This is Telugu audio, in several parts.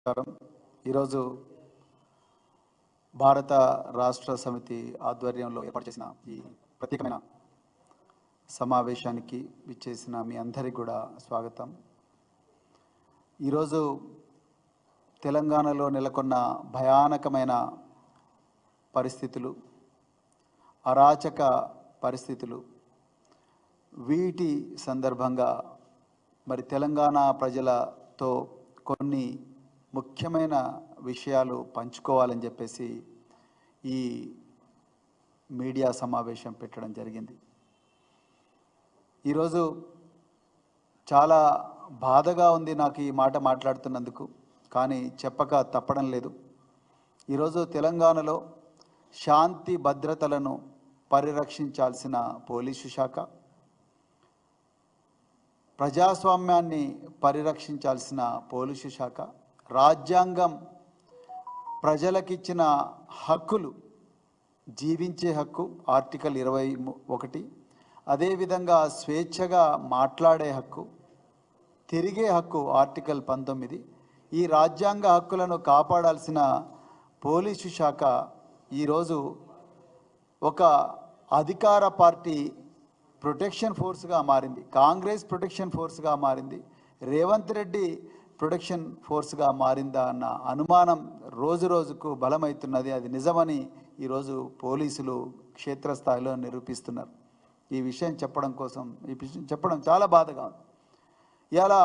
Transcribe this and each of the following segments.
నమస్కారం. ఈరోజు భారత రాష్ట్ర సమితి ఆధ్వర్యంలో ఏర్పాటు చేసిన ఈ ప్రత్యేకమైన సమావేశానికి విచ్చేసిన మీ అందరికీ కూడా స్వాగతం. ఈరోజు తెలంగాణలో నెలకొన్న భయానకమైన పరిస్థితులు, అరాచక పరిస్థితులు, వీటి సందర్భంగా మరి తెలంగాణ ప్రజలతో కొన్ని ముఖ్యమైన విషయాలు పంచుకోవాలని చెప్పేసి ఈ మీడియా సమావేశం పెట్టడం జరిగింది. ఈరోజు చాలా బాధగా ఉంది నాకు ఈ మాట మాట్లాడుతున్నందుకు, కానీ చెప్పక తప్పడం లేదు. ఈరోజు తెలంగాణలో శాంతి భద్రతలను పరిరక్షించాల్సిన పోలీసు శాఖ, ప్రజాస్వామ్యాన్ని పరిరక్షించాల్సిన పోలీసు శాఖ, రాజ్యాంగం ప్రజలకిచ్చిన హక్కులు, జీవించే హక్కు ఆర్టికల్ 21, అదేవిధంగా స్వేచ్ఛగా మాట్లాడే హక్కు, తిరిగే హక్కు ఆర్టికల్ 19, ఈ రాజ్యాంగ హక్కులను కాపాడాల్సిన పోలీసు శాఖ ఈరోజు ఒక అధికార పార్టీ ప్రొటెక్షన్ ఫోర్స్గా మారింది, కాంగ్రెస్ ప్రొటెక్షన్ ఫోర్స్గా మారింది, రేవంత్ రెడ్డి ప్రొటెక్షన్ ఫోర్స్గా మారిందా అన్న అనుమానం రోజు రోజుకు బలమవుతున్నది. అది నిజమని ఈరోజు పోలీసులు క్షేత్రస్థాయిలో నిరూపిస్తున్నారు. ఈ విషయం చెప్పడం చాలా బాధగా ఉంది. ఇలా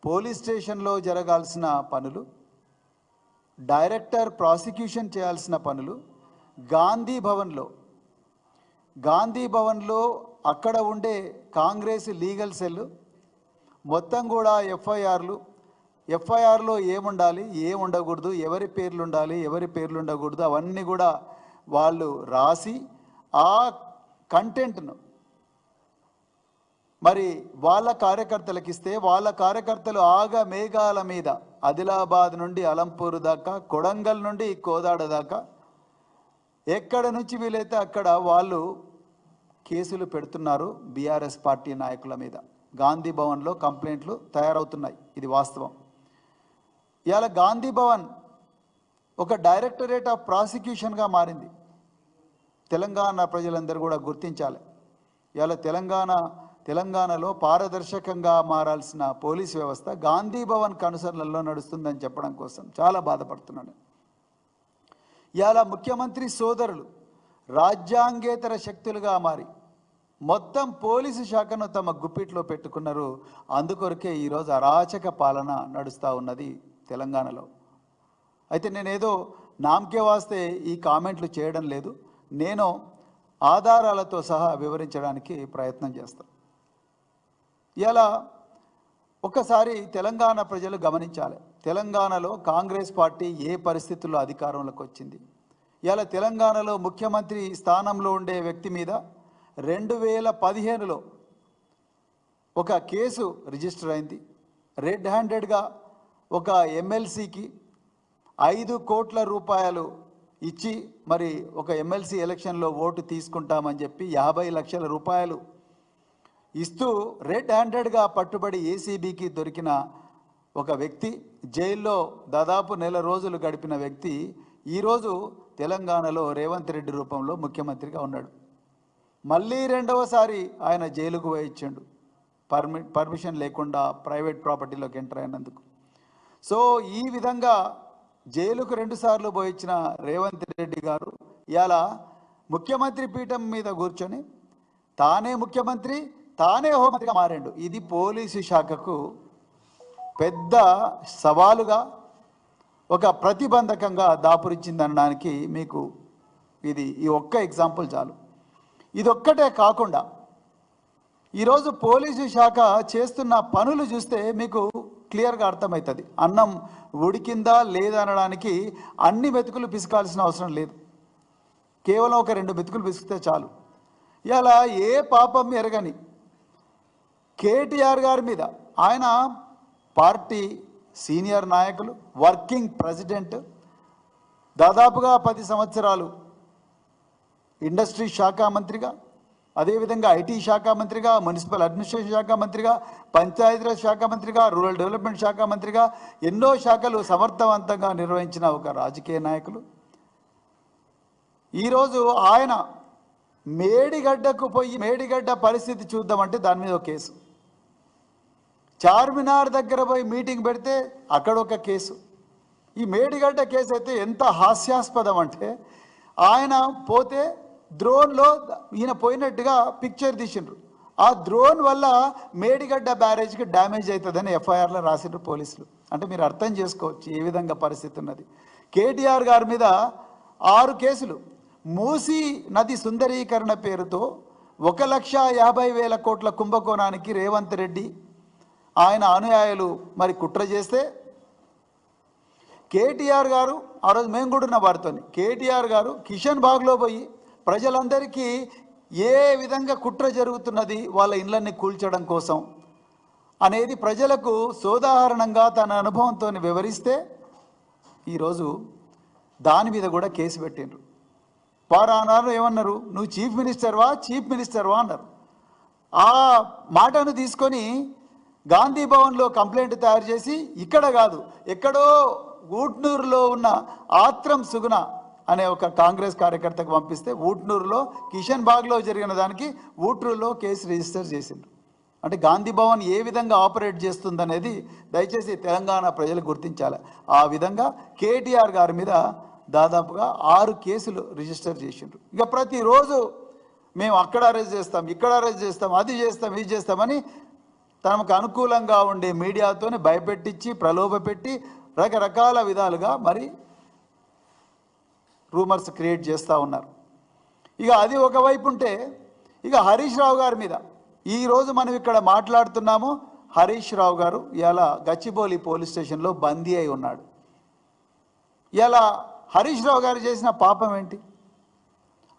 పోలీస్ స్టేషన్లో జరగాల్సిన పనులు, డైరెక్టర్ ప్రాసిక్యూషన్ చేయాల్సిన పనులు గాంధీ భవన్లో అక్కడ ఉండే కాంగ్రెస్ లీగల్ సెల్ మొత్తం కూడా ఎఫ్ఐఆర్లో ఏముండాలి, ఏం ఉండకూడదు, ఎవరి పేర్లు ఉండాలి, ఎవరి పేర్లు ఉండకూడదు, అవన్నీ కూడా వాళ్ళు రాసి ఆ కంటెంట్ను మరి వాళ్ళ కార్యకర్తలకు ఇస్తే, వాళ్ళ కార్యకర్తలు మేఘాల మీద ఆదిలాబాద్ నుండి అలంపూర్ దాకా, కొడంగల్ నుండి కోదాడ దాకా ఎక్కడ నుంచి వీలైతే అక్కడ వాళ్ళు కేసులు పెడుతున్నారు బీఆర్ఎస్ పార్టీ నాయకుల మీద. గాంధీ భవన్లో కంప్లైంట్లు తయారవుతున్నాయి, ఇది వాస్తవం. ఇవాళ గాంధీ భవన్ ఒక డైరెక్టరేట్ ఆఫ్ ప్రాసిక్యూషన్గా మారింది. తెలంగాణ ప్రజలందరూ కూడా గుర్తించాలి. ఇవాళ తెలంగాణలో పారదర్శకంగా మారాల్సిన పోలీస్ వ్యవస్థ గాంధీ భవన్ కనుసరణలో నడుస్తుందని చెప్పడం కోసం చాలా బాధపడుతున్నాను. ఇవాళ ముఖ్యమంత్రి సోదరులు రాజ్యాంగేతర శక్తులుగా మారి మొత్తం పోలీసు శాఖను తమ గుప్పిట్లో పెట్టుకున్నారు. అందుకొరకే ఈరోజు అరాచక పాలన నడుస్తూ ఉన్నది తెలంగాణలో. అయితే నేనేదో నామకే వాస్తే ఈ కామెంట్లు చేయడం లేదు, నేను ఆధారాలతో సహా వివరించడానికి ప్రయత్నం చేస్తాను. ఇలా ఒకసారి తెలంగాణ ప్రజలు గమనించాలి, తెలంగాణలో కాంగ్రెస్ పార్టీ ఏ పరిస్థితుల్లో అధికారంలోకి వచ్చింది. ఇలా తెలంగాణలో ముఖ్యమంత్రి స్థానంలో ఉండే వ్యక్తి మీద 2015లో ఒక కేసు రిజిస్టర్ అయింది. రెడ్ హ్యాండెడ్గా ఒక ఎమ్మెల్సీకి 5 కోట్ల రూపాయలు ఇచ్చి మరి ఒక ఎమ్మెల్సీ ఎలక్షన్లో ఓటు తీసుకుంటామని చెప్పి 50 లక్షల రూపాయలు ఇస్తూ రెడ్ హ్యాండెడ్గా పట్టుబడి ఏసీబీకి దొరికిన ఒక వ్యక్తి, జైల్లో దాదాపు నెల రోజులు గడిపిన వ్యక్తి ఈరోజు తెలంగాణలో రేవంత్ రెడ్డి రూపంలో ముఖ్యమంత్రిగా ఉన్నాడు. మళ్ళీ రెండవసారి ఆయన జైలుకు పోయించాడు, పర్మిషన్ లేకుండా ప్రైవేట్ ప్రాపర్టీలోకి ఎంటర్ అయినందుకు. సో ఈ విధంగా జైలుకు 2 సార్లు పోయించిన రేవంత్ రెడ్డి గారు ఇవాళ ముఖ్యమంత్రి పీఠం మీద కూర్చొని తానే ముఖ్యమంత్రి, తానే హోంమంత్రిగా మారాడు. ఇది పోలీసు శాఖకు పెద్ద సవాలుగా, ఒక ప్రతిబంధకంగా దాపురించిందనడానికి మీకు ఈ ఒక్క ఎగ్జాంపుల్ చాలు. ఇదొక్కటే కాకుండా ఈరోజు పోలీసు శాఖ చేస్తున్న పనులు చూస్తే మీకు క్లియర్గా అర్థమవుతుంది. అన్నం ఉడికిందా లేదా అనడానికి అన్ని మెతుకులు పిసకాల్సిన అవసరం లేదు, కేవలం ఒక 2 మెతుకులు పిసికితే చాలు. ఇలా ఏ పాపం ఎరగని కేటీఆర్ గారి మీద, ఆయన పార్టీ సీనియర్ నాయకులు, వర్కింగ్ ప్రెసిడెంట్, దాదాపుగా 10 సంవత్సరాలు ఇండస్ట్రీ శాఖ మంత్రిగా, అదేవిధంగా ఐటీ శాఖ మంత్రిగా, మున్సిపల్ అడ్మినిస్ట్రేషన్ శాఖ మంత్రిగా, పంచాయతీరాజ్ శాఖ మంత్రిగా, రూరల్ డెవలప్మెంట్ శాఖ మంత్రిగా ఎన్నో శాఖలు సమర్థవంతంగా నిర్వహించిన ఒక రాజకీయ నాయకులు ఈరోజు ఆయన మేడిగడ్డకు పోయి మేడిగడ్డ పరిస్థితి చూద్దామంటే దాని మీద ఒక కేసు, చార్మినార్ దగ్గర పోయి మీటింగ్ పెడితే అక్కడ ఒక కేసు. ఈ మేడిగడ్డ కేసు అయితే ఎంత హాస్యాస్పదం అంటే ఆయన పోతే డ్రోన్లో ఈయన పోయినట్టుగా పిక్చర్ తీసిండ్రు. ఆ డ్రోన్ వల్ల మేడిగడ్డ బ్యారేజ్కి డ్యామేజ్ అవుతుందని ఎఫ్ఐఆర్లో రాసిండ్రు పోలీసులు. అంటే మీరు అర్థం చేసుకోవచ్చు ఏ విధంగా పరిస్థితి ఉన్నది. కేటీఆర్ గారి మీద 6 కేసులు. మూసీ నది సుందరీకరణ పేరుతో 1,50,000 కోట్ల కుంభకోణానికి రేవంత్ రెడ్డి ఆయన అనుయాయులు మరి కుట్ర చేస్తే కేటీఆర్ గారు ఆ రోజు మేము కూడా ఉన్న వారితో కేటీఆర్ గారు కిషన్ బాగ్లో పోయి ప్రజలందరికీ ఏ విధంగా కుట్ర జరుగుతున్నది వాళ్ళ ఇళ్ళని కూల్చడం కోసం అనేది ప్రజలకు సోదాహరణంగా తన అనుభవంతో వివరిస్తే ఈరోజు దాని మీద కూడా కేసు పెట్టిండ్రు. వారు అన్నారు ఏమన్నారు, నువ్వు చీఫ్ మినిస్టర్వా అన్నారు. ఆ మాటను తీసుకొని గాంధీ భవన్లో కంప్లైంట్ తయారు చేసి ఇక్కడ కాదు ఎక్కడో ఊట్నూరులో ఉన్న ఆత్రం సుగుణ అనే ఒక కాంగ్రెస్ కార్యకర్తకు పంపిస్తే ఊట్నూరులో కిషన్ బాగ్లో జరిగిన దానికి ఊట్నూరులో కేసు రిజిస్టర్ చేసిండ్రు. అంటే గాంధీ భవన్ ఏ విధంగా ఆపరేట్ చేస్తుందనేది దయచేసి తెలంగాణ ప్రజలు గుర్తించాలి. ఆ విధంగా కేటీఆర్ గారి మీద దాదాపుగా 6 కేసులు రిజిస్టర్ చేసిండ్రు. ఇక ప్రతిరోజు మేము అక్కడ అరెస్ట్ చేస్తాం, ఇక్కడ అరెస్ట్ చేస్తాం, అది చేస్తాం, ఇది చేస్తామని తమకు అనుకూలంగా ఉండే మీడియాతోనే భయపెట్టించి ప్రలోభపెట్టి రకరకాల విధాలుగా మరి రూమర్స్ క్రియేట్ చేస్తూ ఉన్నారు. ఇక అది ఒకవైపు ఉంటే ఇక హరీష్ రావు గారి మీద ఈరోజు మనం ఇక్కడ మాట్లాడుతున్నాము. హరీష్ రావు గారు ఇలా గచ్చిబౌలి పోలీస్ స్టేషన్లో బందీ అయి ఉన్నాడు. ఇలా హరీష్ రావు గారు చేసిన పాపం ఏంటి?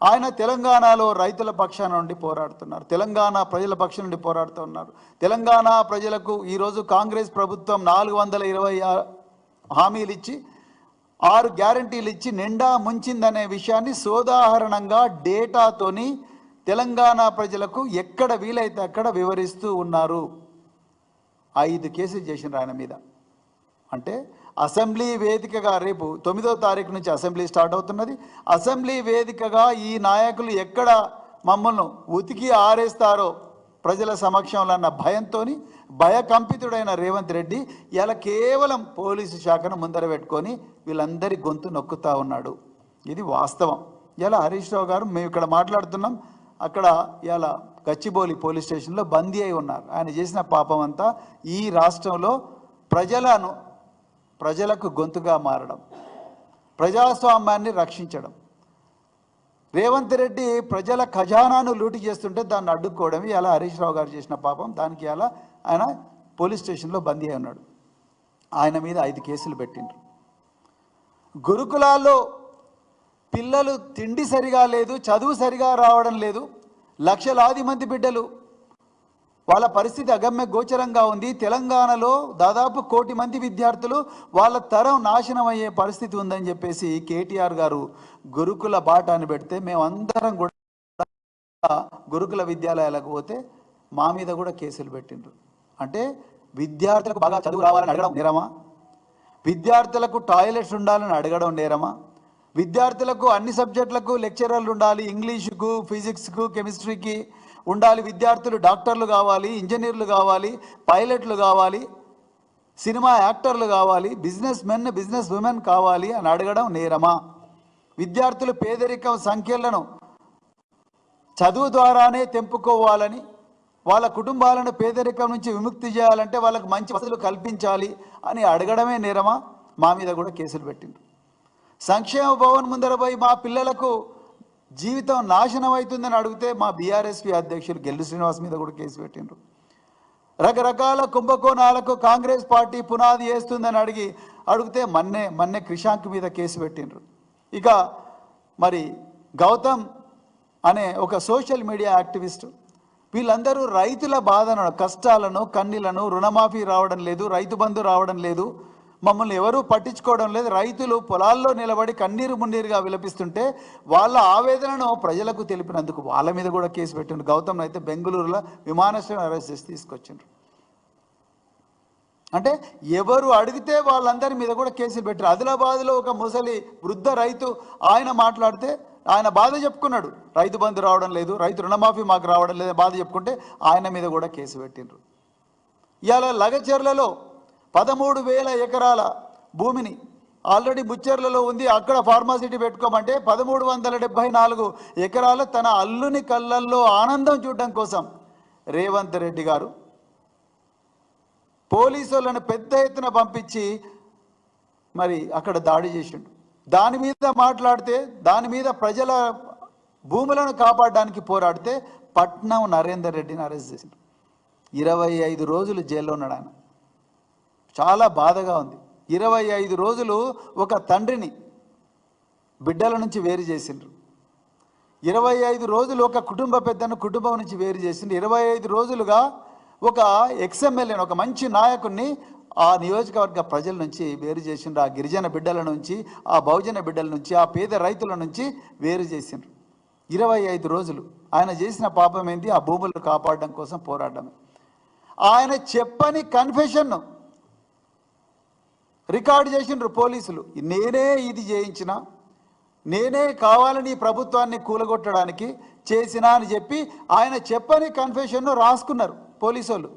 ఆయన తెలంగాణలో రైతుల పక్షాన నుండి పోరాడుతున్నారు, తెలంగాణ ప్రజల పక్షం నుండి పోరాడుతూ ఉన్నారు. తెలంగాణ ప్రజలకు ఈరోజు కాంగ్రెస్ ప్రభుత్వం 420 హామీలు ఇచ్చి 6 గ్యారంటీలు ఇచ్చి నిండా ముంచిందనే విషయాన్ని సోదాహరణంగా డేటాతోని తెలంగాణ ప్రజలకు ఎక్కడ వీలైతే అక్కడ వివరిస్తూ ఉన్నారు. 5 కేసులు చేసిన ఆయన మీద. అంటే అసెంబ్లీ వేదికగా రేపు 9వ తారీఖు నుంచి అసెంబ్లీ స్టార్ట్ అవుతున్నది. అసెంబ్లీ వేదికగా ఈ నాయకులు ఎక్కడ మమ్మల్ని ఉతికి ఆరేస్తారో ప్రజల సమక్షంలో అన్న భయంతో భయకంపితుడైన రేవంత్ రెడ్డి ఇలా కేవలం పోలీసు శాఖను ముందర పెట్టుకొని వీళ్ళందరి గొంతు నొక్కుతూ ఉన్నాడు. ఇది వాస్తవం. ఇలా హరీష్ రావు గారు మేము ఇక్కడ మాట్లాడుతున్నాం, అక్కడ ఇలా గచ్చిబౌలి పోలీస్ స్టేషన్లో బందీ అయి ఉన్నారు. ఆయన చేసిన పాపం అంతా ఈ రాష్ట్రంలో ప్రజలకు గొంతుగా మారడం, ప్రజాస్వామ్యాన్ని రక్షించడం. రేవంత్ రెడ్డి ప్రజల ఖజానాను లూటి చేస్తుంటే దాన్ని అడ్డుకోవడం ఇలా హరీష్ రావు గారు చేసిన పాపం. దానికి ఇలా ఆయన పోలీస్ స్టేషన్లో బందీ అయి ఉన్నాడు. ఆయన మీద 5 కేసులు పెట్టిండ్రు. గురుకులాల్లో పిల్లలు తిండి సరిగా లేదు, చదువు సరిగా రావడం లేదు, లక్షలాది మంది బిడ్డలు వాళ్ళ పరిస్థితి అగమ్య గోచరంగా ఉంది. తెలంగాణలో దాదాపు 1 కోటి మంది విద్యార్థులు వాళ్ళ తరం నాశనం అయ్యే పరిస్థితి ఉందని చెప్పేసి కేటీఆర్ గారు గురుకుల బాటాన్ని పెడితే మేమందరం కూడా గురుకుల విద్యాలయాలకు పోతే మా మీద కూడా కేసులు పెట్టిండ్రు. అంటే విద్యార్థులకు బాగా చదువు రావాలని అడగడం నేరమా? విద్యార్థులకు టాయిలెట్స్ ఉండాలని అడగడం నేరమా? విద్యార్థులకు అన్ని సబ్జెక్టులకు లెక్చరర్లు ఉండాలి, ఇంగ్లీషుకు, ఫిజిక్స్కు, కెమిస్ట్రీకి ఉండాలి, విద్యార్థులు డాక్టర్లు కావాలి, ఇంజనీర్లు కావాలి, పైలట్లు కావాలి, సినిమా యాక్టర్లు కావాలి, బిజినెస్ మెన్ బిజినెస్ ఉమెన్ కావాలి అని అడగడం నేరమా? విద్యార్థులు పేదరికం సంఖ్యలను చదువు ద్వారానే తెంపుకోవాలని, వాళ్ళ కుటుంబాలను పేదరికం నుంచి విముక్తి చేయాలంటే వాళ్ళకు మంచి వసతులు కల్పించాలి అని అడగడమే నేరమా? మా మీద కూడా కేసులు పెట్టిండ్రు. సంక్షేమ భవన్ ముందర పోయి మా పిల్లలకు జీవితం నాశనం అవుతుందని అడిగితే మా బీఆర్ఎస్పీ అధ్యక్షులు గెల్లు శ్రీనివాస్ మీద కూడా కేసు పెట్టిండ్రు. రకరకాల కుంభకోణాలకు కాంగ్రెస్ పార్టీ పునాది వేస్తుందని అడిగితే మన్నే క్రిషాంక్ మీద కేసు పెట్టిండ్రు. ఇక మరి గౌతమ్ అనే ఒక సోషల్ మీడియా యాక్టివిస్టు, వీళ్ళందరూ రైతుల బాధను, కష్టాలను, కన్నీళ్లను, రుణమాఫీ రావడం లేదు, రైతు బంధు రావడం లేదు, మమ్మల్ని ఎవరూ పట్టించుకోవడం లేదు, రైతులు పొలాల్లో నిలబడి కన్నీరు మున్నీరుగా విలపిస్తుంటే వాళ్ళ ఆవేదనను ప్రజలకు తెలిపినందుకు వాళ్ళ మీద కూడా కేసు పెట్టిండ్రు. గౌతమ్ అయితే బెంగళూరులో విమానాశ్రయం అరెస్ట్ చేసి తీసుకొచ్చిండ్రు. అంటే ఎవరు అడిగితే వాళ్ళందరి మీద కూడా కేసులు పెట్టారు. ఆదిలాబాద్లో ఒక ముసలి వృద్ధ రైతు ఆయన మాట్లాడితే ఆయన బాధ చెప్పుకున్నాడు, రైతు బంధు రావడం లేదు, రైతు రుణమాఫీ మాకు రావడం లేదు బాధ చెప్పుకుంటే ఆయన మీద కూడా కేసు పెట్టిండ్రు. ఇవాళ లగచెర్లలో 13,000 ఎకరాల భూమిని ఆల్రెడీ ముచ్చెర్లలో ఉంది, అక్కడ ఫార్మాసిటీ పెట్టుకోమంటే 1374 ఎకరాలు తన అల్లుని కళ్ళల్లో ఆనందం చూడడం కోసం రేవంత్ రెడ్డి గారు పోలీసులను పెద్ద ఎత్తున పంపించి మరి అక్కడ దాడి చేసిండు. దాని మీద మాట్లాడితే, దాని మీద ప్రజల భూములను కాపాడడానికి పోరాడితే పట్నం నరేందర్ రెడ్డిని అరెస్ట్ చేసిండు. 25 రోజులు జైల్లో ఉన్నాడు ఆయన. చాలా బాధగా ఉంది. 25 రోజులు ఒక తండ్రిని బిడ్డల నుంచి వేరు చేసిండ్రు. 25 రోజులు ఒక కుటుంబ పెద్దను కుటుంబం నుంచి వేరు చేసిండ్రు. 25 రోజులుగా ఒక ఎక్స్ఎమ్మెల్యేని, ఒక మంచి నాయకుడిని ఆ నియోజకవర్గ ప్రజల నుంచి వేరు చేసిండ్రు. ఆ గిరిజన బిడ్డల నుంచి, ఆ బహుజన బిడ్డల నుంచి, ఆ పేద రైతుల నుంచి వేరు చేసిండ్రు. 25 రోజులు ఆయన చేసిన పాపం ఏంటి? ఆ భూములను కాపాడడం కోసం పోరాడమే. ఆయన చెప్పని కన్ఫెషన్ను రికార్డు చేసిండ్రు పోలీసులు. నేనే ఇది చేయించిన, నేనే కావాలని ప్రభుత్వాన్ని కూలగొట్టడానికి చేసిన అని చెప్పి ఆయన చెప్పని కన్ఫెషన్ను రాసుకున్నారు పోలీసులు.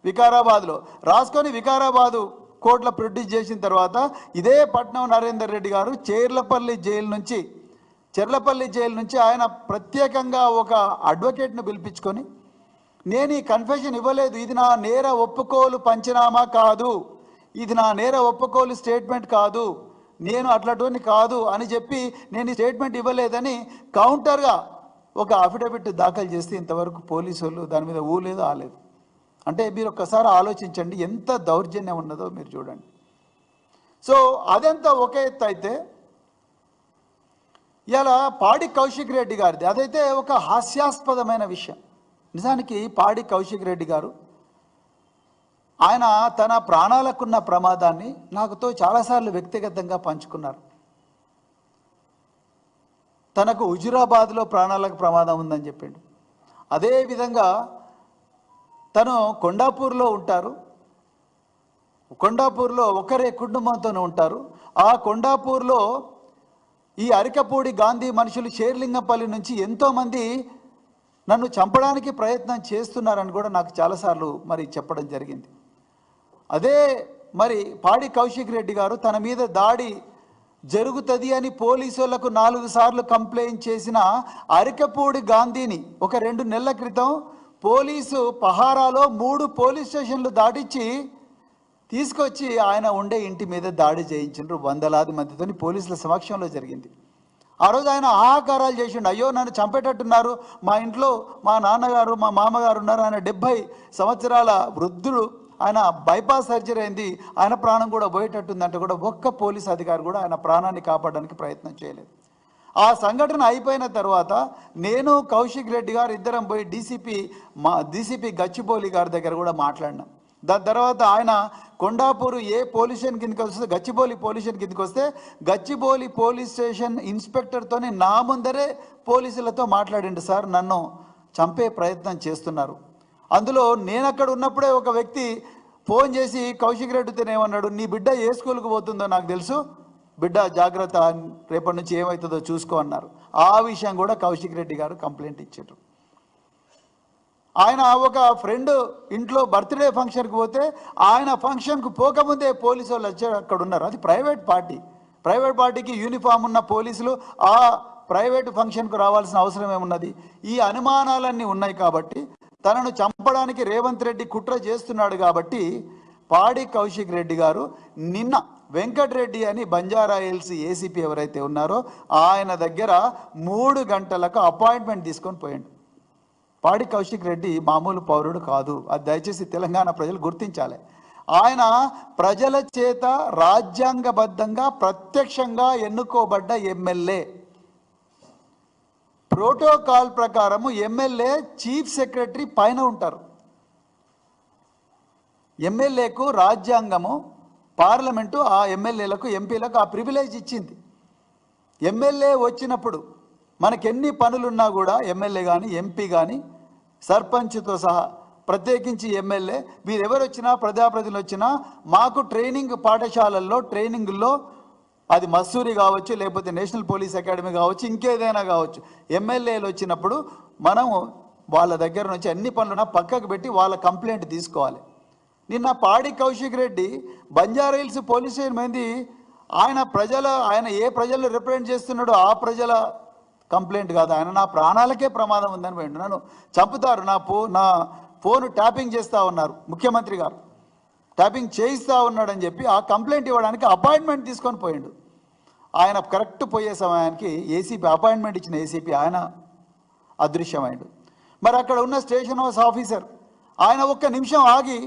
వికారాబాద్లో రాసుకొని వికారాబాదు కోర్టులో ప్రొడ్యూస్ చేసిన తర్వాత ఇదే పట్నం నరేందర్ రెడ్డి గారు చెర్లపల్లి జైలు నుంచి ఆయన ప్రత్యేకంగా ఒక అడ్వకేట్ను పిలిపించుకొని, నేను ఈ కన్ఫెషన్ ఇవ్వలేదు, ఇది నా నేర ఒప్పుకోలు పంచనామా కాదు, ఇది నా నేర ఒప్పుకోలు స్టేట్మెంట్ కాదు, నేను అట్లాంటివన్నీ కాదు అని చెప్పి నేను ఈ స్టేట్మెంట్ ఇవ్వలేదని కౌంటర్గా ఒక అఫిడవిట్ దాఖలు చేస్తే ఇంతవరకు పోలీసు వాళ్ళు దాని మీద ఊలేదు ఆలేదు. అంటే మీరు ఒక్కసారి ఆలోచించండి ఎంత దౌర్జన్యం ఉన్నదో మీరు చూడండి. సో అదంతా ఒక ఎత్తు అయితే, ఇలా పాడి కౌశిక్ రెడ్డి గారిది అదైతే ఒక హాస్యాస్పదమైన విషయం. నిజానికి పాడి కౌశిక్ రెడ్డి గారు ఆయన తన ప్రాణాలకున్న ప్రమాదాన్ని నాకుతో చాలాసార్లు వ్యక్తిగతంగా పంచుకున్నారు. తనకు హుజురాబాద్లో ప్రాణాలకు ప్రమాదం ఉందని చెప్పిండు. అదేవిధంగా తను కొండాపూర్లో ఉంటారు, కొండాపూర్లో ఒకరే కుటుంబంతోనే ఉంటారు. ఆ కొండాపూర్లో ఈ అరికపూడి గాంధీ మనుషులు షేర్లింగంపల్లి నుంచి ఎంతోమంది నన్ను చంపడానికి ప్రయత్నం చేస్తున్నారని కూడా నాకు చాలాసార్లు మరి చెప్పడం జరిగింది. అదే మరి పాడి కౌశిక్ రెడ్డి గారు తన మీద దాడి జరుగుతుంది అని పోలీసులకు 4 సార్లు కంప్లైంట్ చేసిన అరికపూడి గాంధీని ఒక 2 నెలల క్రితం పోలీసు పహారాలో 3 పోలీస్ స్టేషన్లు దాటించి తీసుకొచ్చి ఆయన ఉండే ఇంటి మీద దాడి చేయించారు. వందలాది మందితో పోలీసుల సమక్షంలో జరిగింది. ఆ రోజు ఆయన ఆహాకారాలు చేసిండు, అయ్యో నన్ను చంపేటట్టున్నారు, మా ఇంట్లో మా నాన్నగారు మా మామగారు ఉన్నారు, ఆయన 70 సంవత్సరాల వృద్ధుడు, ఆయన బైపాస్ సర్జరీ అయింది, ఆయన ప్రాణం కూడా పోయేటట్టుందంటే కూడా ఒక్క పోలీస్ అధికారి కూడా ఆయన ప్రాణాన్ని కాపాడడానికి ప్రయత్నం చేయలేదు. ఆ సంఘటన అయిపోయిన తర్వాత నేను కౌశిక్ రెడ్డి గారు ఇద్దరం పోయి డీసీపీ గచ్చిబౌలి గారి దగ్గర కూడా మాట్లాడినాం. దాని తర్వాత ఆయన కొండాపూర్ పోలీస్ స్టేషన్ కిందకి వస్తే గచ్చిబౌలి పోలీస్ స్టేషన్ కిందకి వస్తే గచ్చిబౌలి పోలీస్ స్టేషన్ ఇన్స్పెక్టర్తోనే నా ముందరే పోలీసులతో మాట్లాడిండు, సార్ నన్ను చంపే ప్రయత్నం చేస్తున్నారు. అందులో నేను అక్కడ ఉన్నప్పుడే ఒక వ్యక్తి ఫోన్ చేసి కౌశిక్ రెడ్డితో ఏమన్నాడు, నీ బిడ్డ ఏ స్కూల్కి పోతుందో నాకు తెలుసు, బిడ్డ జాగ్రత్త, రేపటి నుంచి ఏమవుతుందో చూసుకో అన్నారు. ఆ విషయం కూడా కౌశిక్ రెడ్డి గారు కంప్లైంట్ ఇచ్చారు. ఆయన ఒక ఫ్రెండ్ ఇంట్లో బర్త్డే ఫంక్షన్కి పోతే ఆయన ఫంక్షన్కు పోకముందే పోలీసు వాళ్ళు వచ్చి అక్కడ ఉన్నారు. అది ప్రైవేట్ పార్టీకి యూనిఫామ్ ఉన్న పోలీసులు ఆ ప్రైవేట్ ఫంక్షన్కు రావాల్సిన అవసరం ఏమున్నది? ఈ అనుమానాలన్నీ ఉన్నాయి కాబట్టి తనను చంపడానికి రేవంత్ రెడ్డి కుట్ర చేస్తున్నాడు కాబట్టి పాడి కౌశిక్ రెడ్డి గారు నిన్న వెంకటరెడ్డి అని బంజారా హిల్స్ ఏసీపీ ఎవరైతే ఉన్నారో ఆయన దగ్గర 3 గంటలకు అపాయింట్మెంట్ తీసుకొని పోయాడు. పాడి కౌశిక్ రెడ్డి మామూలు పౌరుడు కాదు, అది దయచేసి తెలంగాణ ప్రజలు గుర్తించాలి. ఆయన ప్రజల చేత రాజ్యాంగబద్ధంగా ప్రత్యక్షంగా ఎన్నుకోబడ్డ ఎమ్మెల్యే. ప్రోటోకాల్ ప్రకారము ఎమ్మెల్యే చీఫ్ సెక్రటరీ పైన ఉంటారు. ఎమ్మెల్యేకు రాజ్యాంగము పార్లమెంటు ఆ ఎమ్మెల్యేలకు ఎంపీలకు ఆ ప్రివిలేజ్ ఇచ్చింది. ఎమ్మెల్యే వచ్చినప్పుడు మనకెన్ని పనులున్నా కూడా ఎమ్మెల్యే కానీ ఎంపీ కానీ సర్పంచ్తో సహా ప్రత్యేకించి ఎమ్మెల్యే వీరెవరు వచ్చినా ప్రజాప్రతినిధులు వచ్చినా మాకు ట్రైనింగ్ పాఠశాలల్లో ట్రైనింగుల్లో అది మస్సూరి కావచ్చు, లేకపోతే నేషనల్ పోలీస్ అకాడమీ కావచ్చు, ఇంకేదైనా కావచ్చు, ఎమ్మెల్యేలు వచ్చినప్పుడు మనము వాళ్ళ దగ్గర నుంచి అన్ని పనులున్నా పక్కకు పెట్టి వాళ్ళ కంప్లైంట్ తీసుకోవాలి. నిన్న పాడి కౌశిక్ రెడ్డి బంజారాహిల్స్ పోలీస్ స్టేషన్ మంది ఆయన ఏ ప్రజలు రిప్రజెంట్ చేస్తున్నాడో ఆ ప్రజల కంప్లైంట్ కాదు, ఆయన నా ప్రాణాలకే ప్రమాదం ఉందని పోయిండు, నన్ను చంపుతారు, నా ఫోన్ ట్యాపింగ్ చేస్తూ ఉన్నారు, ముఖ్యమంత్రి గారు ట్యాపింగ్ చేయిస్తూ ఉన్నాడని చెప్పి ఆ కంప్లైంట్ ఇవ్వడానికి అపాయింట్మెంట్ తీసుకొని పోయిండు. ఆయన కరెక్ట్ పోయే సమయానికి ఏసీపీ అపాయింట్మెంట్ ఇచ్చిన ఏసీపీ ఆయన అదృశ్యమైండు. మరి అక్కడ ఉన్న స్టేషన్ హౌస్ ఆఫీసర్ ఆయన ఒక్క నిమిషం ఆగి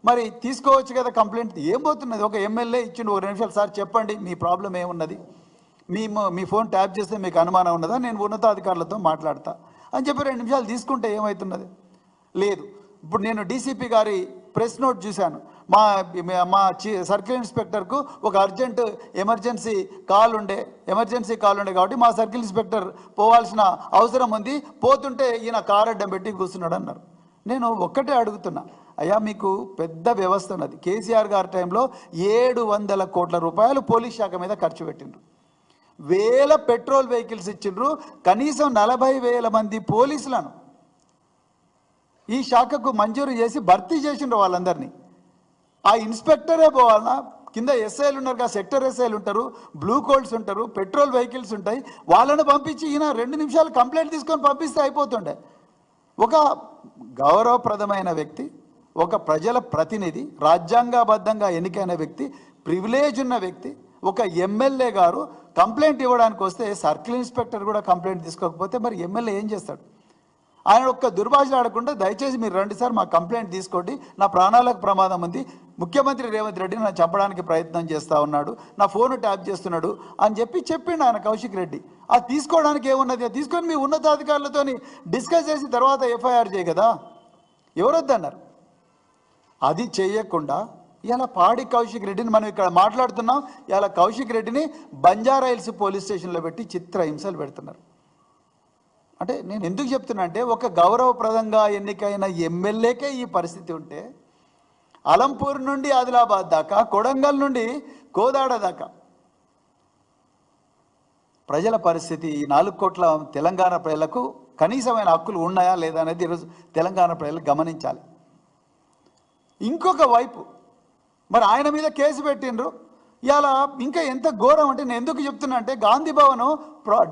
మరి తీసుకోవచ్చు కదా కంప్లైంట్, ఏం పోతున్నది, ఒక ఎమ్మెల్యే ఇచ్చిండు 2 నిమిషాలు, సార్ చెప్పండి మీ ప్రాబ్లం ఏమున్నది, మీ ఫోన్ ట్యాప్ చేస్తే మీకు అనుమానం ఉన్నదా, నేను ఉన్నతాధికారులతో మాట్లాడతా అని చెప్పి 2 నిమిషాలు తీసుకుంటే ఏమవుతున్నది? లేదు. ఇప్పుడు నేను డీసీపీ గారి ప్రెస్ నోట్ చూశాను, మా సర్కిల్ ఇన్స్పెక్టర్కు ఒక ఎమర్జెన్సీ కాల్ ఉండే కాబట్టి మా సర్కిల్ ఇన్స్పెక్టర్ పోవాల్సిన అవసరం ఉంది, పోతుంటే ఈయన కారు అడ్డం పెట్టి కూర్చున్నాడు అన్నారు. నేను ఒక్కటే అడుగుతున్నా, అయ్యా మీకు పెద్ద వ్యవస్థ ఉన్నది, కేసీఆర్ గారి టైంలో 700 కోట్ల రూపాయలు పోలీస్ శాఖ మీద ఖర్చు పెట్టిండ్రు, వేల పెట్రోల్ వెహికల్స్ ఇచ్చిండ్రు, కనీసం 40,000 మంది పోలీసులను ఈ శాఖకు మంజూరు చేసి భర్తీ చేసిండ్రు వాళ్ళందరినీ. ఆ ఇన్స్పెక్టరే పోవాలన్నా, కింద ఎస్ఐలు ఉన్నారు కదా, సెక్టర్ ఎస్ఐలు ఉంటారు, బ్లూ కోల్డ్స్ ఉంటారు, పెట్రోల్ వెహికల్స్ ఉంటాయి, వాళ్ళను పంపించి ఈయన 2 నిమిషాలు కంప్లైంట్ తీసుకొని పంపిస్తే అయిపోతుండే. ఒక గౌరవప్రదమైన వ్యక్తి, ఒక ప్రజల ప్రతినిధి, రాజ్యాంగబద్ధంగా ఎన్నికైన వ్యక్తి, ప్రివిలేజ్ ఉన్న వ్యక్తి, ఒక ఎమ్మెల్యే గారు కంప్లైంట్ ఇవ్వడానికి వస్తే సర్కిల్ ఇన్స్పెక్టర్ కూడా కంప్లైంట్ తీసుకోకపోతే మరి ఎమ్మెల్యే ఏం చేస్తాడు? ఆయన ఒక్క దుర్భాష ఆడకుండా దయచేసి మీరు రండి సార్, మా కంప్లైంట్ తీసుకోండి, నా ప్రాణాలకు ప్రమాదం ఉంది, ముఖ్యమంత్రి రేవంత్ రెడ్డిని నన్ను చంపడానికి ప్రయత్నం చేస్తూ ఉన్నాడు, నా ఫోను ట్యాప్ చేస్తున్నాడు అని చెప్పిండు ఆయన కౌశిక్ రెడ్డి. అది తీసుకోవడానికి ఏమున్నది? తీసుకొని మీ ఉన్నతాధికారులతో డిస్కస్ చేసి తర్వాత ఎఫ్ఐఆర్ చేయ కదా, ఎవరొద్దన్నారు? అది చేయకుండా ఇలా పాడి కౌశిక్ రెడ్డిని మనం ఇక్కడ మాట్లాడుతున్నాం, ఇలా కౌశిక్ రెడ్డిని బంజారాహిల్స్ పోలీస్ స్టేషన్లో పెట్టి చిత్రహింసలు పెడుతున్నారు. అంటే నేను ఎందుకు చెప్తున్నా అంటే, ఒక గౌరవప్రదంగా ఎన్నికైన ఎమ్మెల్యేకే ఈ పరిస్థితి ఉంటే, అలంపూర్ నుండి ఆదిలాబాద్ దాకా, కొడంగల్ నుండి కోదాడ దాకా ప్రజల పరిస్థితి, 4 కోట్ల తెలంగాణ ప్రజలకు కనీసమైన హక్కులు ఉన్నాయా లేదా అనేది ఈరోజు తెలంగాణ ప్రజలు గమనించాలి. ఇంకొక వైపు మరి ఆయన మీద కేసు పెట్టిండ్రు. ఇలా ఇంకా ఎంత ఘోరం అంటే, నేను ఎందుకు చెప్తున్నా అంటే, గాంధీ భవన్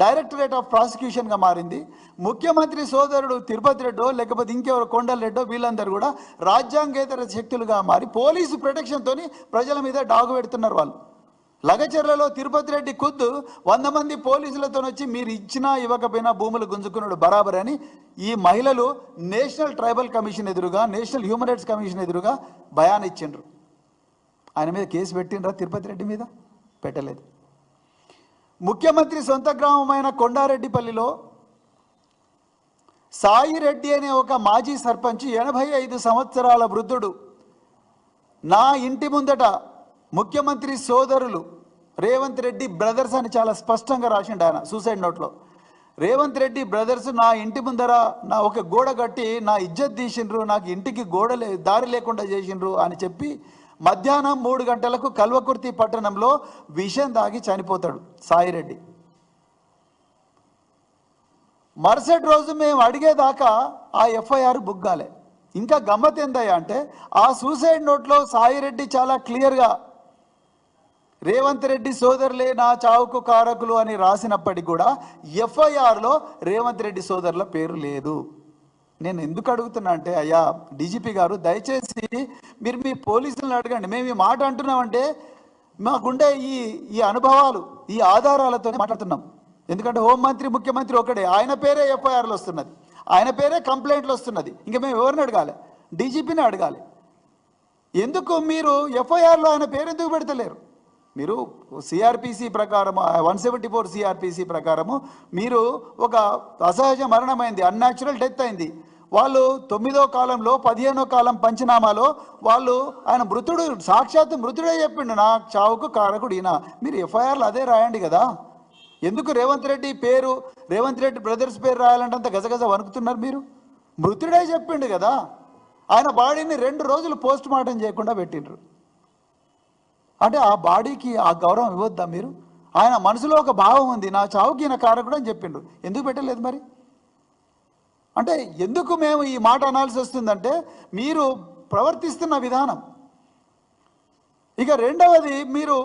డైరెక్టరేట్ ఆఫ్ ప్రాసిక్యూషన్గా మారింది. ముఖ్యమంత్రి సోదరుడు తిరుపతి రెడ్డో లేకపోతే ఇంకెవరు కొండల రెడ్డో వీళ్ళందరూ కూడా రాజ్యాంగేతర శక్తులుగా మారి పోలీసు ప్రొటెక్షన్తో ప్రజల మీద డాగు పెడుతున్నారు. వాళ్ళు లగచర్లలో తిరుపతి రెడ్డి ఖుద్దు 100 మంది పోలీసులతో వచ్చి మీరు ఇచ్చినా ఇవ్వకపోయినా భూములు గుంజుకున్నాడు బరాబర్ అని ఈ మహిళలు నేషనల్ ట్రైబల్ కమిషన్ ఎదురుగా, నేషనల్ హ్యూమన్ రైట్స్ కమిషన్ ఎదురుగా బయాన్ ఇచ్చిండ్రు. ఆయన మీద కేసు పెట్టిండ్రా? తిరుపతి రెడ్డి మీద పెట్టలేదు. ముఖ్యమంత్రి సొంత గ్రామమైన కొండారెడ్డిపల్లిలో సాయి రెడ్డి అనే ఒక మాజీ సర్పంచ్, 85 సంవత్సరాల వృద్ధుడు, నా ఇంటి ముందట ముఖ్యమంత్రి సోదరులు రేవంత్ రెడ్డి బ్రదర్స్ అని చాలా స్పష్టంగా రాసిండు ఆయన సూసైడ్ నోట్లో. రేవంత్ రెడ్డి బ్రదర్స్ నా ఇంటి ముందర నా ఒక గోడ కట్టి నా ఇజ్జత్ తీసిండ్రు, నాకు ఇంటికి దారి లేకుండా చేసిండ్రు అని చెప్పి మధ్యాహ్నం 3 గంటలకు కల్వకుర్తి పట్టణంలో విషం తాగి చనిపోతాడు సాయిరెడ్డి. మరుసటి రోజు మేము అడిగేదాకా ఆ ఎఫ్ఐఆర్ బుగ్గాలే. ఇంకా గమ్మత్ ఏందయ్యా అంటే, ఆ సూసైడ్ నోట్లో సాయిరెడ్డి చాలా క్లియర్గా రేవంత్ రెడ్డి సోదరులే నా చావుకు కారకులు అని రాసినప్పటికీ కూడా ఎఫ్ఐఆర్లో రేవంత్ రెడ్డి సోదరుల పేరు లేదు. నేను ఎందుకు అడుగుతున్నా అంటే, అయ్యా డీజీపీ గారు దయచేసి మీరు మీ పోలీసులను అడగండి. మేము ఈ మాట అంటున్నామంటే మాకుండే ఈ అనుభవాలు, ఈ ఆధారాలతో మాట్లాడుతున్నాం. ఎందుకంటే హోంమంత్రి ముఖ్యమంత్రి ఒకటే, ఆయన పేరే ఎఫ్ఐఆర్లో వస్తున్నది, ఆయన పేరే కంప్లైంట్లో వస్తున్నది. ఇంకా మేము ఎవరిని అడగాలి? డీజీపీని అడగాలి. ఎందుకు మీరు ఎఫ్ఐఆర్లో ఆయన పేరు ఎందుకు పెడతలేరు? మీరు సిఆర్పిసి ప్రకారము 174 సిఆర్పిసి ప్రకారము మీరు ఒక అసహజ మరణమైంది, అన్యాచురల్ డెత్ అయింది, వాళ్ళు 9వ కాలంలో 15వ కాలం పంచనామాలో వాళ్ళు ఆయన మృతుడు, సాక్షాత్తు మృతుడే చెప్పిండు నా చావుకు కారకుడు ఈయన. మీరు ఎఫ్ఐఆర్లు అదే రాయండి కదా. ఎందుకు రేవంత్ రెడ్డి పేరు, రేవంత్ రెడ్డి బ్రదర్స్ పేరు రాయాలంటే అంత గజగజ వణుకుతున్నారు మీరు? మృతుడే చెప్పిండు కదా. ఆయన బాడీని 2 రోజులు పోస్ట్ మార్టం చేయకుండా పెట్టిండ్రు. అంటే ఆ బాడీకి ఆ గౌరవం ఇవ్వద్దా మీరు? ఆయన మనసులో ఒక భావం ఉంది, నా చావుకి ఈయన కారకుడు అని చెప్పిండు, ఎందుకు పెట్టలేదు మరి? అంటే ఎందుకు మేము ఈ మాట అనాల్సి వస్తుందంటే మీరు ప్రవర్తిస్తున్న విధానం. ఇక రెండవది, మీరు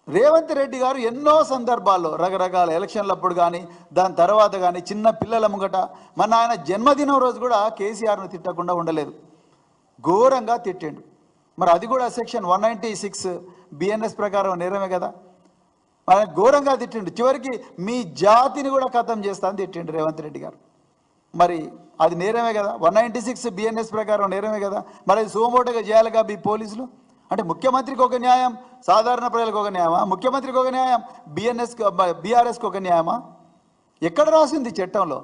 రేవంత్ రెడ్డి గారు ఎన్నో సందర్భాల్లో రకరకాల ఎలక్షన్లప్పుడు కానీ దాని తర్వాత కానీ చిన్న పిల్లల ముంగట, మన ఆయన జన్మదినం రోజు కూడా కేసీఆర్ను తిట్టకుండా ఉండలేదు, ఘోరంగా తిట్టిండు. మరి అది కూడా సెక్షన్ 196 బిఎన్ఎస్ ప్రకారం నేరమే కదా. ఆయన ఘోరంగా తిట్టిండు, చివరికి మీ జాతిని కూడా ఖతం చేస్తా అని తిట్టిండు రేవంత్ రెడ్డి గారు. మరి అది నేరమే కదా, 196 బిఎన్ఎస్ ప్రకారం నేరమే కదా. మరి అది సోమోటగా చేయాలిగా మీ పోలీసులు. అంటే ముఖ్యమంత్రికి ఒక న్యాయం, సాధారణ ప్రజలకు ఒక న్యాయమా? ముఖ్యమంత్రికి ఒక న్యాయం, బీఆర్ఎస్కి ఒక న్యాయమా? ఎక్కడ రాసింది చట్టంలో?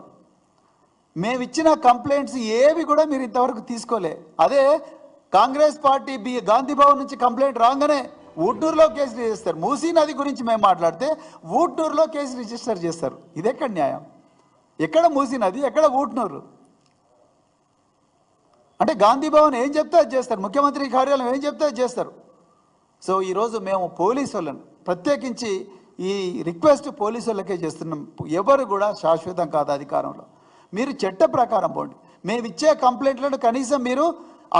మేము ఇచ్చిన కంప్లైంట్స్ ఏవి కూడా మీరు ఇంతవరకు తీసుకోలే. అదే కాంగ్రెస్ పార్టీ గాంధీ భవన్ నుంచి కంప్లైంట్ రాగానే ఊట్నూరులో కేసు రిజిస్టర్ చేస్తారు. మూసీ నది గురించి మేము మాట్లాడితే ఊట్నూరులో కేసు రిజిస్టర్ చేస్తారు. ఇది ఎక్కడ న్యాయం? ఎక్కడ మూసీ నది, ఎక్కడ ఊట్నూరు? అంటే గాంధీ భవన్ ఏం చెప్తే అది చేస్తారు, ముఖ్యమంత్రి కార్యాలయం ఏం చెప్తే అది చేస్తారు. సో ఈరోజు మేము పోలీసు వాళ్ళను ప్రత్యేకించి ఈ రిక్వెస్ట్ పోలీసు వాళ్ళకే చేస్తున్నాం. ఎవరు కూడా శాశ్వతం కాదు అధికారంలో. మీరు చట్ట ప్రకారం పోండి. మేము ఇచ్చే కంప్లైంట్లను కనీసం మీరు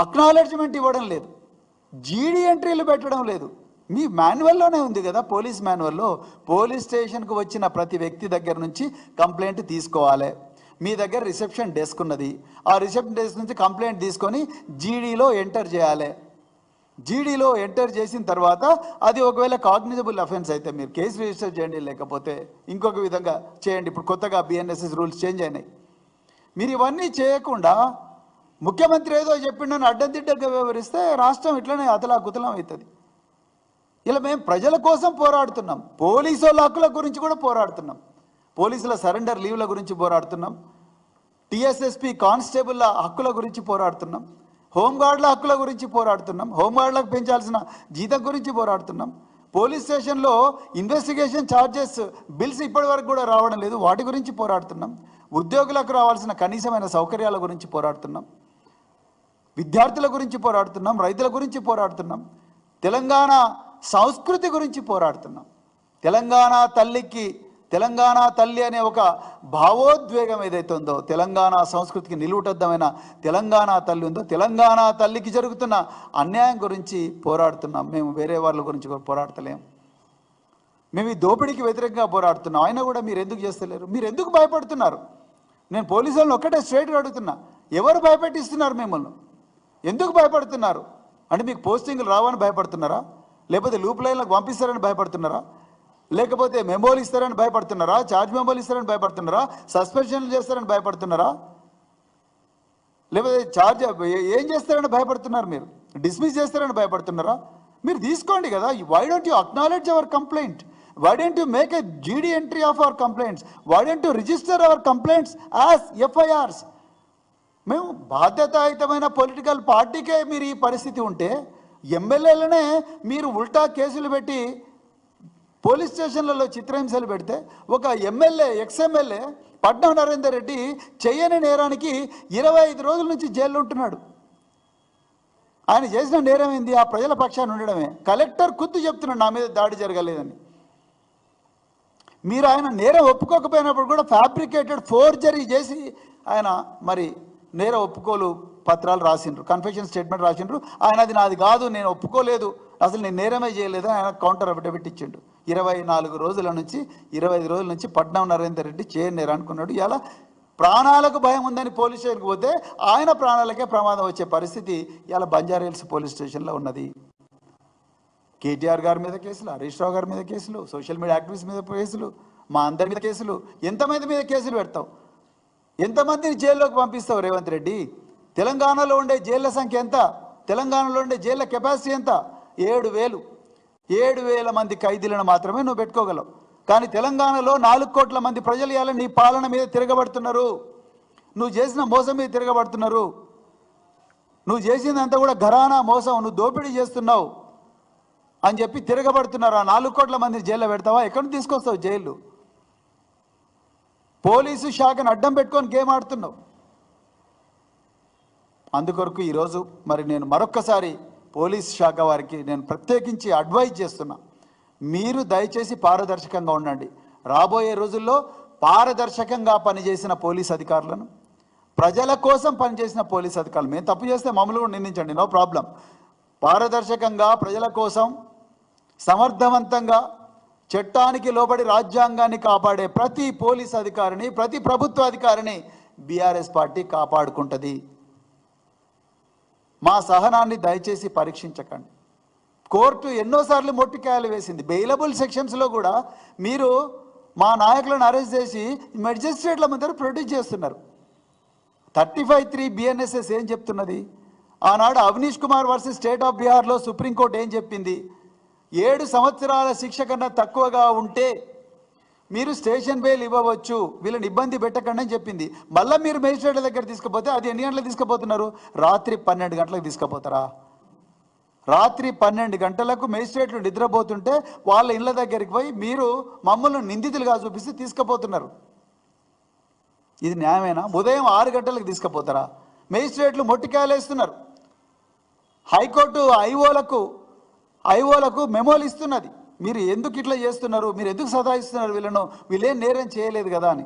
అక్నాలెడ్జ్మెంట్ ఇవ్వడం లేదు, జీడీ ఎంట్రీలు పెట్టడం లేదు. మీ మాన్యువల్లోనే ఉంది కదా, పోలీస్ మాన్యువల్లో పోలీస్ స్టేషన్కు వచ్చిన ప్రతి వ్యక్తి దగ్గర నుంచి కంప్లైంట్ తీసుకోవాలి. మీ దగ్గర రిసెప్షన్ డెస్క్ ఉన్నది, ఆ రిసెప్షన్ డెస్క్ నుంచి కంప్లైంట్ తీసుకొని జీడీలో ఎంటర్ చేయాలి. జీడీలో ఎంటర్ చేసిన తర్వాత అది ఒకవేళ కాగ్నిజబుల్ అఫెన్స్ అయితే మీరు కేసు రిజిస్టర్ చేయండి, లేకపోతే ఇంకొక విధంగా చేయండి. ఇప్పుడు కొత్తగా బిఎన్ఎస్ఎస్ రూల్స్ చేంజ్ అయినాయి. మీరు ఇవన్నీ చేయకుండా ముఖ్యమంత్రి ఏదో చెప్పిండని అడ్డదిడ్డగా వివరిస్తే రాష్ట్రం ఇట్లనే అతలాకుతలం అవుతుంది. ఇలా మేము ప్రజల కోసం పోరాడుతున్నాం, పోలీసు వాళ్ళ హక్కుల గురించి కూడా పోరాడుతున్నాం, పోలీసుల సరెండర్ లీవ్ల గురించి పోరాడుతున్నాం, టీఎస్ఎస్పీ కానిస్టేబుల్ల హక్కుల గురించి పోరాడుతున్నాం, హోంగార్డుల హక్కుల గురించి పోరాడుతున్నాం, హోంగార్డులకు పెంచాల్సిన జీతం గురించి పోరాడుతున్నాం. పోలీస్ స్టేషన్లో ఇన్వెస్టిగేషన్ ఛార్జెస్ బిల్స్ ఇప్పటి వరకు కూడా రావడం లేదు, వాటి గురించి పోరాడుతున్నాం. ఉద్యోగులకు రావాల్సిన కనీసమైన సౌకర్యాల గురించి పోరాడుతున్నాం, విద్యార్థుల గురించి పోరాడుతున్నాం, రైతుల గురించి పోరాడుతున్నాం, తెలంగాణ సంస్కృతి గురించి పోరాడుతున్నాం. తెలంగాణ తల్లికి, తెలంగాణ తల్లి అనే ఒక భావోద్వేగం ఏదైతే ఉందో, తెలంగాణ సంస్కృతికి నిలువుటద్దమైన తెలంగాణ తల్లి ఉందో, తెలంగాణ తల్లికి జరుగుతున్న అన్యాయం గురించి పోరాడుతున్నాం. మేము వేరే వాళ్ళ గురించి కూడా పోరాడతలేం. మేము ఈ దోపిడీకి వ్యతిరేకంగా పోరాడుతున్నాం. అయినా కూడా మీరు ఎందుకు చేస్తలేరు? మీరు ఎందుకు భయపడుతున్నారు? నేను పోలీసులను ఒక్కటే స్ట్రైట్గా అడుగుతున్నా, ఎవరు భయపెట్టిస్తున్నారు మిమ్మల్ని? ఎందుకు భయపడుతున్నారు? అంటే మీకు పోస్టింగ్లు రావని భయపడుతున్నారా? లేకపోతే లూప్ లైన్లకు పంపిస్తారని భయపడుతున్నారా? లేకపోతే మెమోలు ఇస్తారని భయపడుతున్నారా? ఛార్జ్ మెమోలు ఇస్తారని భయపడుతున్నారా? సస్పెన్షన్లు చేస్తారని భయపడుతున్నారా? లేకపోతే ఛార్జ్ ఏం చేస్తారని భయపడుతున్నారు? మీరు డిస్మిస్ చేస్తారని భయపడుతున్నారా? మీరు తీసుకోండి కదా. Why don't you acknowledge our complaint? Why don't you make a GD entry of our complaints? Why don't you register our complaints as FIRs? మేము బాధ్యతాయుతమైన పొలిటికల్ పార్టీకే మీరు ఈ పరిస్థితి ఉంటే, ఎమ్మెల్యేలనే మీరు ఉల్టా కేసులు పెట్టి పోలీస్ స్టేషన్లలో చిత్రహింసలు పెడితే, ఒక ఎమ్మెల్యే ఎక్స్ఎమ్మెల్యే పట్నం నరేందర్ రెడ్డి చెయ్యని నేరానికి 25 రోజుల నుంచి జైల్లో ఉంటున్నాడు. ఆయన చేసిన నేరం ఏంది? ఆ ప్రజల పక్షాన్ని ఉండడమే. కలెక్టర్ ఖుద్దు చెప్తున్నాడు నా మీద దాడి జరగలేదని. మీరు ఆయన నేరం ఒప్పుకోకపోయినప్పుడు కూడా ఫ్యాబ్రికేటెడ్ ఫోర్జరీ చేసి ఆయన మరి నేర ఒప్పుకోలు పత్రాలు రాసిండ్రు, కన్ఫెషన్ స్టేట్మెంట్ రాసిండ్రు. ఆయన అది నాది కాదు, నేను ఒప్పుకోలేదు, అసలు నేను నేరమే చేయలేదు, ఆయన కౌంటర్ అఫిడవిట్ ఇచ్చిండు. 24 రోజుల నుంచి 25 రోజుల నుంచి పట్నం నరేందర్ రెడ్డి చేయని నేరం అనుకున్నాడు. ఇలా ప్రాణాలకు భయం ఉందని పోలీస్ స్టేషన్కి పోతే ఆయన ప్రాణాలకే ప్రమాదం వచ్చే పరిస్థితి ఇలా బంజారాహిల్స్ పోలీస్ స్టేషన్లో ఉన్నది. కేటీఆర్ గారి మీద కేసులు, హరీష్ రావు గారి మీద కేసులు, సోషల్ మీడియా యాక్టివిస్ట్ మీద కేసులు, మా అందరి మీద కేసులు. ఎంతమంది మీద కేసులు పెడతావు? ఎంతమందిని జైల్లోకి పంపిస్తావు రేవంత్ రెడ్డి? తెలంగాణలో ఉండే జైళ్ళ సంఖ్య ఎంత? తెలంగాణలో ఉండే జైళ్ళ కెపాసిటీ ఎంత? 7,000 మంది ఖైదీలను మాత్రమే నువ్వు పెట్టుకోగలవు. కానీ తెలంగాణలో 4 కోట్ల మంది ప్రజలు ఇవాళ నీ పాలన మీద తిరగబడుతున్నారు. నువ్వు చేసిన మోసం మీద తిరగబడుతున్నారు. నువ్వు చేసిందంతా కూడా ఘరానా మోసం, నువ్వు దోపిడీ చేస్తున్నావు అని చెప్పి తిరగబడుతున్నారు. ఆ 4 కోట్ల మందిని జైల్లో పెడతావా? ఎక్కడి తీసుకొస్తావు జైలు? పోలీసు శాఖను అడ్డం పెట్టుకొని గేమ్ ఆడుతున్నావు. అందుకొరకు ఈరోజు మరి నేను మరొక్కసారి పోలీస్ శాఖ వారికి నేను ప్రత్యేకించి అడ్వైజ్ చేస్తున్నా, మీరు దయచేసి పారదర్శకంగా ఉండండి. రాబోయే రోజుల్లో పారదర్శకంగా పనిచేసిన పోలీస్ అధికారులను, ప్రజల కోసం పనిచేసిన పోలీస్ అధికారులు, మేము తప్పు చేస్తే మమ్మల్ని కూడా నిందించండి, నో ప్రాబ్లం. పారదర్శకంగా ప్రజల కోసం సమర్థవంతంగా చట్టానికి లోబడి రాజ్యాంగాన్ని కాపాడే ప్రతి పోలీస్ అధికారిని, ప్రతి ప్రభుత్వ అధికారిని బీఆర్ఎస్ పార్టీ కాపాడుకుంటుంది. మా సహనాన్ని దయచేసి పరీక్షించకండి. కోర్టు ఎన్నోసార్లు మొట్టికాయలు వేసింది. బెయిలబుల్ సెక్షన్స్లో కూడా మీరు మా నాయకులను అరెస్ట్ చేసి మెజిస్ట్రేట్ల ముందర ప్రొడ్యూస్ చేస్తున్నారు. 35(3) BNSS ఏం చెప్తున్నది? ఆనాడు Avneesh Kumar versus state of బీహార్లో సుప్రీంకోర్టు ఏం చెప్పింది? 7 సంవత్సరాల శిక్ష కన్నా తక్కువగా ఉంటే మీరు స్టేషన్ బెయిల్ ఇవ్వవచ్చు, వీళ్ళని ఇబ్బంది పెట్టకండి అని చెప్పింది. మళ్ళీ మీరు మేజిస్ట్రేట్ల దగ్గర తీసుకుపోతే అది ఎన్ని గంటలకు తీసుకుపోతున్నారు? రాత్రి 12 గంటలకు తీసుకుపోతారా? రాత్రి 12 గంటలకు మేజిస్ట్రేట్లు నిద్రపోతుంటే వాళ్ళ ఇళ్ళ దగ్గరికి పోయి మీరు మమ్మల్ని నిందితులుగా చూపిస్తే తీసుకుపోతున్నారు. ఇది న్యాయమేనా? ఉదయం 6 గంటలకు తీసుకుపోతారా? మేజిస్ట్రేట్లు మొట్టికాయలు వేస్తున్నారు. హైకోర్టు ఐఓలకు మెమోలు ఇస్తున్నది, మీరు ఎందుకు ఇట్లా చేస్తున్నారు, మీరు ఎందుకు సతాయిస్తున్నారు వీళ్ళను, వీళ్ళేం నేరం చేయలేదు కదా అని.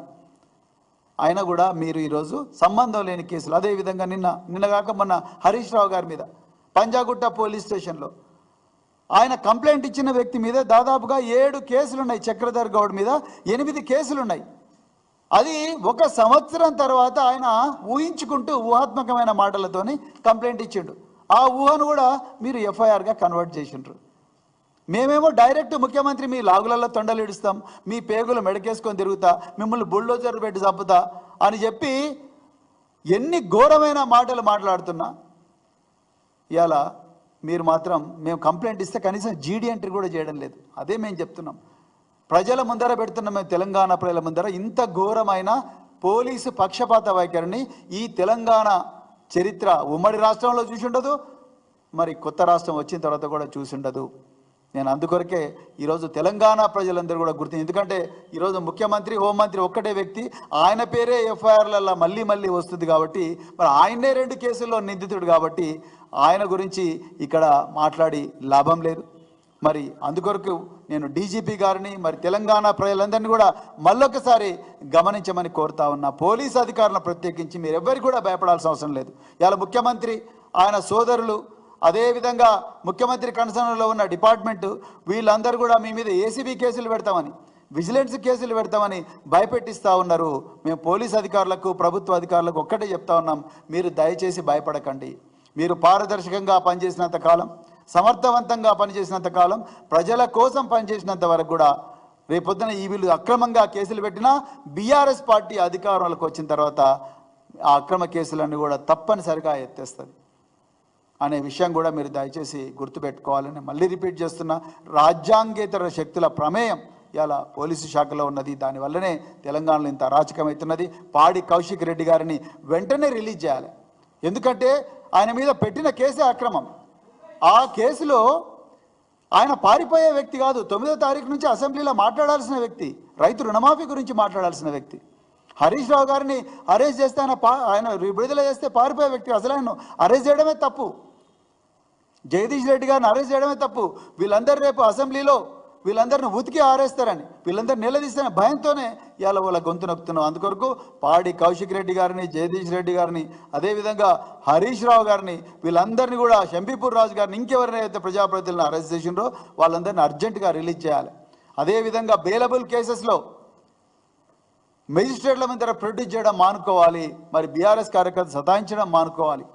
అయినా కూడా మీరు ఈరోజు సంబంధం లేని కేసులు, అదేవిధంగా నిన్నగాక మొన్న హరీష్ రావు గారి మీద పంజాగుట్ట పోలీస్ స్టేషన్లో ఆయన కంప్లైంట్ ఇచ్చిన వ్యక్తి మీద దాదాపుగా 7 కేసులున్నాయి. చక్రధర్ గౌడ్ మీద 8 కేసులున్నాయి. అది 1 సంవత్సరం తర్వాత ఆయన ఊహించుకుంటూ ఊహాత్మకమైన మాటలతోని కంప్లైంట్ ఇచ్చిండు. ఆ ఊహను కూడా మీరు ఎఫ్ఐఆర్గా కన్వర్ట్ చేసిండ్రు. మేమేమో డైరెక్ట్ ముఖ్యమంత్రి మీ లాగులలో తొండలు ఇడుస్తాం, మీ పేగులు మెడకేసుకొని తిరుగుతా, మిమ్మల్ని బుల్డోజర్ పెట్టి చంపుతా అని చెప్పి ఎన్ని ఘోరమైన మాటలు మాట్లాడుతున్నా ఇలా మీరు మాత్రం మేము కంప్లైంట్ ఇస్తే కనీసం జీడీ ఎంట్రీ కూడా చేయడం లేదు. అదే మేము చెప్తున్నాం, ప్రజల ముందర పెడుతున్నాం. మేము తెలంగాణ ప్రజల ముందర ఇంత ఘోరమైన పోలీసు పక్షపాత వైఖరిని ఈ తెలంగాణ చరిత్ర ఉమ్మడి రాష్ట్రంలో చూసి ఉండదు, మరి కొత్త రాష్ట్రం వచ్చిన తర్వాత కూడా చూసి ఉండదు. నేను అందుకొరకే ఈరోజు తెలంగాణ ప్రజలందరూ కూడా ఎందుకంటే ఈరోజు ముఖ్యమంత్రి, హోంమంత్రి ఒక్కటే వ్యక్తి, ఆయన పేరే ఎఫ్ఐఆర్లలో మళ్ళీ వస్తుంది కాబట్టి, మరి ఆయనే 2 కేసుల్లో నిందితుడు కాబట్టి ఆయన గురించి ఇక్కడ మాట్లాడి లాభం లేదు. మరి అందుకొరకు నేను డీజీపీ గారిని, మరి తెలంగాణ ప్రజలందరినీ కూడా మళ్ళొకసారి గమనించమని కోరుతా ఉన్నా. పోలీస్ అధికారులను ప్రత్యేకించి మీరు ఎవ్వరికి కూడా భయపడాల్సిన అవసరం లేదు. ఇలా ముఖ్యమంత్రి, ఆయన సోదరులు, అదేవిధంగా ముఖ్యమంత్రి కన్సర్న్లో ఉన్న డిపార్ట్మెంటు వీళ్ళందరూ కూడా మీ మీద ఏసీబీ కేసులు పెడతామని, విజిలెన్స్ కేసులు పెడతామని భయపెట్టిస్తూ ఉన్నారు. మేము పోలీస్ అధికారులకు, ప్రభుత్వ అధికారులకు ఒక్కటే చెప్తా ఉన్నాం, మీరు దయచేసి భయపడకండి. మీరు పారదర్శకంగా పనిచేసినంత కాలం, సమర్థవంతంగా పనిచేసినంత కాలం, ప్రజల కోసం పనిచేసినంత వరకు కూడా రేపొద్దున ఈ వీళ్ళు అక్రమంగా కేసులు పెట్టినా బీఆర్ఎస్ పార్టీ అధికారంలోకి వచ్చిన తర్వాత ఆ అక్రమ కేసులన్నీ కూడా తప్పనిసరిగా ఎత్తేస్తుంది అనే విషయం కూడా మీరు దయచేసి గుర్తుపెట్టుకోవాలని మళ్ళీ రిపీట్ చేస్తున్నా. రాజ్యాంగేతర శక్తుల ప్రమేయం ఇలా పోలీసు శాఖలో ఉన్నది. దానివల్లనే తెలంగాణలో ఇంత అరాచకమవుతున్నది. పాడి కౌశిక్ రెడ్డి గారిని వెంటనే రిలీజ్ చేయాలి. ఎందుకంటే ఆయన మీద పెట్టిన కేసే అక్రమం. ఆ కేసులో ఆయన పారిపోయే వ్యక్తి కాదు, 9వ తారీఖు నుంచి అసెంబ్లీలో మాట్లాడాల్సిన వ్యక్తి, రైతు రుణమాఫీ గురించి మాట్లాడాల్సిన వ్యక్తి. హరీష్ రావు గారిని అరెస్ట్ చేస్తే ఆయన విడుదల చేస్తే పారిపోయే వ్యక్తి. అసలు ఆయన అరెస్ట్ చేయడమే తప్పు. జగదీష్ రెడ్డి గారిని అరెస్ట్ చేయడమే తప్పు. వీళ్ళందరూ రేపు అసెంబ్లీలో వీళ్ళందరిని ఉతికి ఆరేస్తారని, వీళ్ళందరూ నిలదీస్తారని భయంతోనే ఇవాళ వాళ్ళ గొంతు నొక్కుతున్నాం. అందుకొరకు పాడి కౌశిక్ రెడ్డి గారిని, జగదీష్ రెడ్డి గారిని, అదేవిధంగా హరీష్ రావు గారిని, వీళ్ళందరినీ కూడా, షంబీపూర్ రాజు గారిని, ఇంకెవరినైతే ప్రజాప్రతినిధులను అరెస్ట్ చేసిండ్రో వాళ్ళందరినీ అర్జెంటుగా రిలీజ్ చేయాలి. అదేవిధంగా బెయిలబుల్ కేసెస్లో మెజిస్ట్రేట్ల మీద ప్రొడ్యూస్ చేయడం మానుకోవాలి. మరి బీఆర్ఎస్ కార్యకర్తలు సతాయించడం మానుకోవాలి.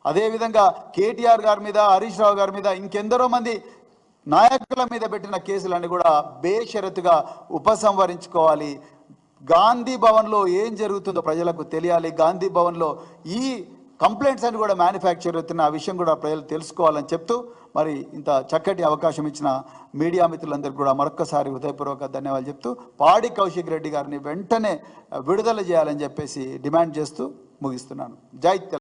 అదేవిధంగా కేటీఆర్ గారి మీద, హరీష్ రావు గారి మీద, ఇంకెందరో మంది నాయకుల మీద పెట్టిన కేసులన్నీ కూడా బేషరతుగా ఉపసంహరించుకోవాలి. గాంధీ భవన్లో ఏం జరుగుతుందో ప్రజలకు తెలియాలి. గాంధీ భవన్లో ఈ కంప్లైంట్స్ అని కూడా మ్యానుఫ్యాక్చర్ అవుతున్న ఆ విషయం కూడా ప్రజలు తెలుసుకోవాలని చెప్తూ మరి ఇంత చక్కటి అవకాశం ఇచ్చిన మీడియా మిత్రులందరికీ కూడా మరొక్కసారి హృదయపూర్వక ధన్యవాదాలు చెప్తూ పాడి కౌశిక్ రెడ్డి గారిని వెంటనే విడుదల చేయాలని చెప్పేసి డిమాండ్ చేస్తూ ముగిస్తున్నాను. జై తెలంగాణ.